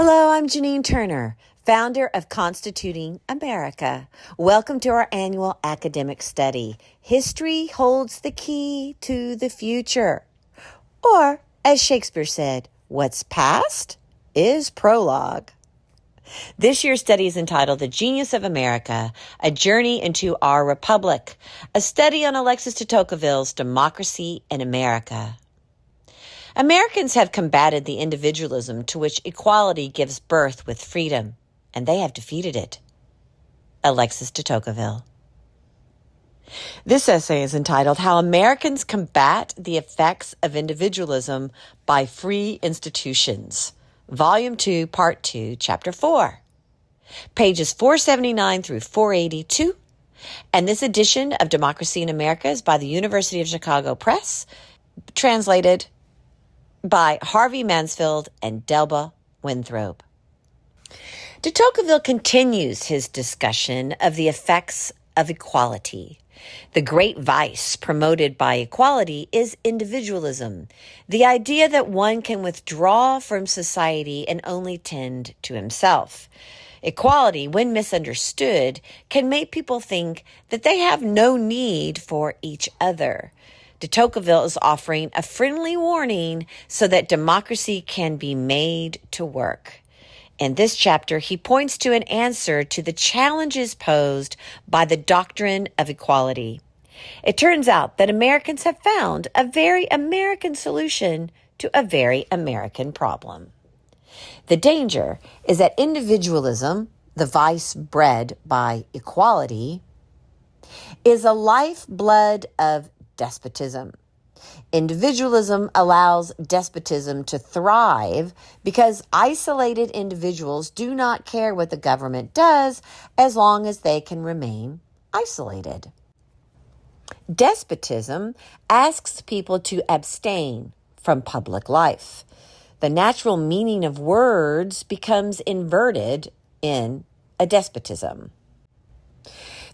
Hello, I'm Janine Turner, founder of Constituting America. Welcome to our annual academic study, History Holds the Key to the Future. Or, as Shakespeare said, what's past is prologue. This year's study is entitled The Genius of America, A Journey into Our Republic, a study on Alexis De Tocqueville's Democracy in America. Americans have combated the individualism to which equality gives birth with freedom, and they have defeated it. Alexis De Tocqueville. This essay is entitled How Americans Combat the Effects of Individualism by Free Institutions, Volume 2, Part 2, Chapter 4, pages 479 through 482, and this edition of Democracy in America is by the University of Chicago Press, translated by Harvey, Mansfield, and Delba, Winthrop. De Tocqueville continues his discussion of the effects of equality. The great vice promoted by equality is individualism, the idea that one can withdraw from society and only tend to himself. Equality, when misunderstood, can make people think that they have no need for each other. De Tocqueville is offering a friendly warning so that democracy can be made to work. In this chapter, he points to an answer to the challenges posed by the doctrine of equality. It turns out that Americans have found a very American solution to a very American problem. The danger is that individualism, the vice bred by equality, is a lifeblood of despotism. Individualism allows despotism to thrive because isolated individuals do not care what the government does as long as they can remain isolated. Despotism asks people to abstain from public life. The natural meaning of words becomes inverted in a despotism.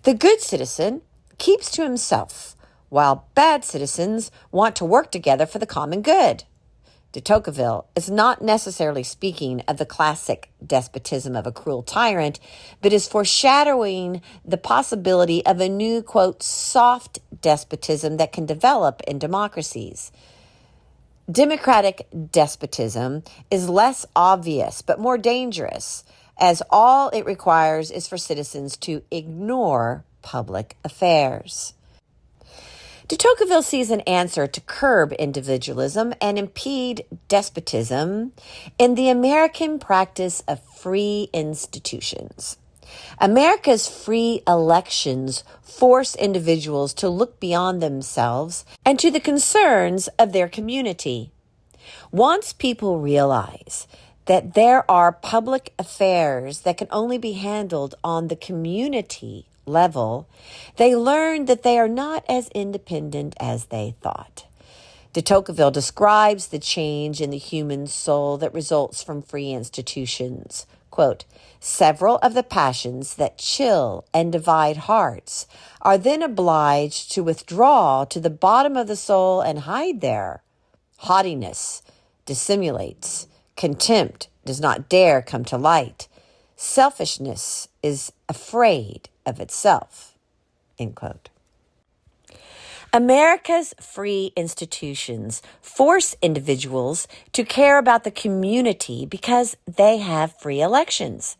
The good citizen keeps to himself, while bad citizens want to work together for the common good. De Tocqueville is not necessarily speaking of the classic despotism of a cruel tyrant, but is foreshadowing the possibility of a new, quote, soft despotism that can develop in democracies. Democratic despotism is less obvious but more dangerous, as all it requires is for citizens to ignore public affairs. De Tocqueville sees an answer to curb individualism and impede despotism in the American practice of free institutions. America's free elections force individuals to look beyond themselves and to the concerns of their community. Once people realize that there are public affairs that can only be handled on the community level, they learn that they are not as independent as they thought. De Tocqueville describes the change in the human soul that results from free institutions. Quote, several of the passions that chill and divide hearts are then obliged to withdraw to the bottom of the soul and hide there. Haughtiness dissimulates. Contempt does not dare come to light. Selfishness is afraid of itself. End quote. America's free institutions force individuals to care about the community because they have free elections.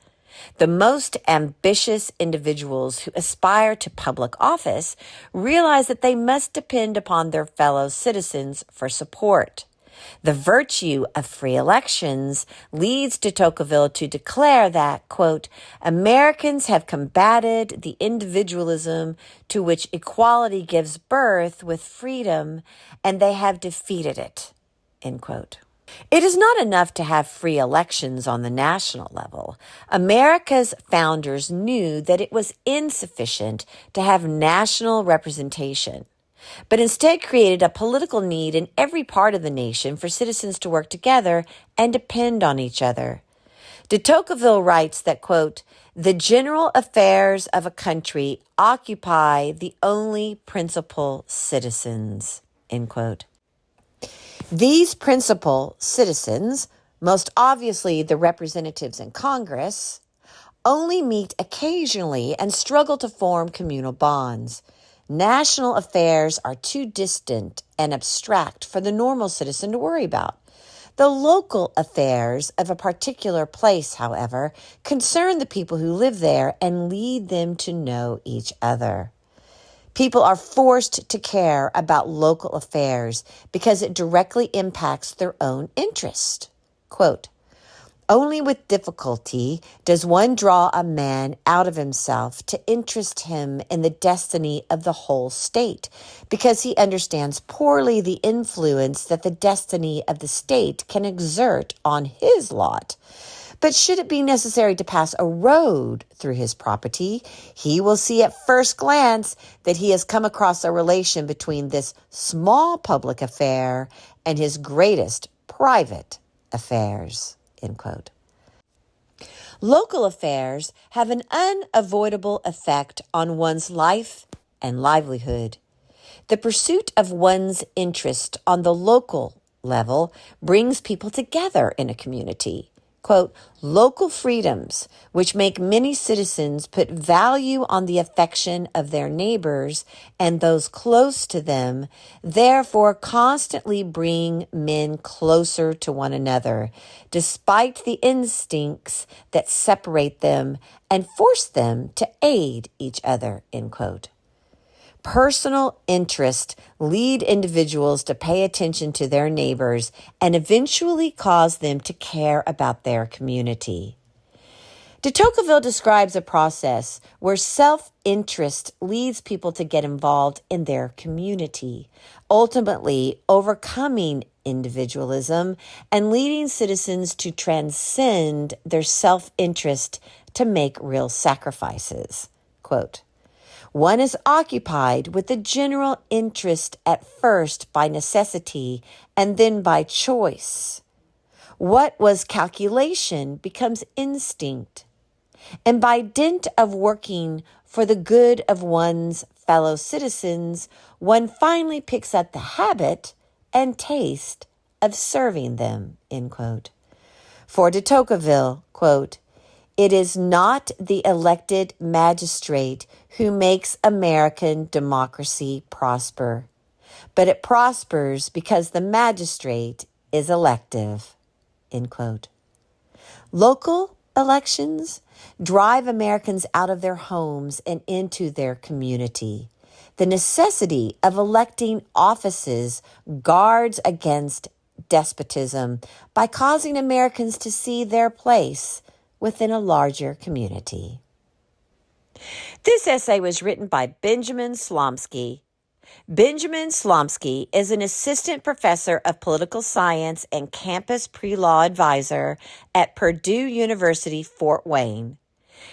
The most ambitious individuals who aspire to public office realize that they must depend upon their fellow citizens for support. The virtue of free elections leads De Tocqueville to declare that, quote, Americans have combated the individualism to which equality gives birth with freedom, and they have defeated it, end quote. It is not enough to have free elections on the national level. America's founders knew that it was insufficient to have national representation, but instead created a political need in every part of the nation for citizens to work together and depend on each other. De Tocqueville writes that, quote, the general affairs of a country occupy the only principal citizens, end quote. These principal citizens most obviously the representatives in Congress, only meet occasionally and struggle to form communal bonds. National affairs are too distant and abstract for the normal citizen to worry about. The local affairs of a particular place, however, concern the people who live there and lead them to know each other. People are forced to care about local affairs because it directly impacts their own interest. Quote, only with difficulty does one draw a man out of himself to interest him in the destiny of the whole state, because he understands poorly the influence that the destiny of the state can exert on his lot. But should it be necessary to pass a road through his property, he will see at first glance that he has come across a relation between this small public affair and his greatest private affairs. End quote. Local affairs have an unavoidable effect on one's life and livelihood. The pursuit of one's interest on the local level brings people together in a community. Quote, local freedoms, which make many citizens put value on the affection of their neighbors and those close to them, therefore constantly bring men closer to one another, despite the instincts that separate them and force them to aid each other, end quote. Personal interest lead individuals to pay attention to their neighbors and eventually cause them to care about their community. De Tocqueville describes a process where self-interest leads people to get involved in their community, ultimately overcoming individualism and leading citizens to transcend their self-interest to make real sacrifices. Quote, one is occupied with the general interest at first by necessity and then by choice. What was calculation becomes instinct. And by dint of working for the good of one's fellow citizens, one finally picks up the habit and taste of serving them, end quote. For de Tocqueville, quote, it is not the elected magistrate who makes American democracy prosper, but it prospers because the magistrate is elective, end quote. Local elections drive Americans out of their homes and into their community. The necessity of electing offices guards against despotism by causing Americans to see their place within a larger community. This essay was written by Benjamin Slomski. Benjamin Slomski is an assistant professor of political science and campus pre-law advisor at Purdue University, Fort Wayne.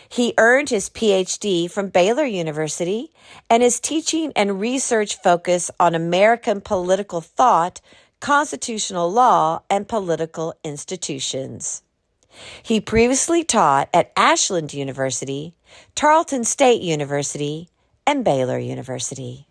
He earned his PhD from Baylor University, and his teaching and research focus on American political thought, constitutional law, and political institutions. He previously taught at Ashland University, Tarleton State University, and Baylor University.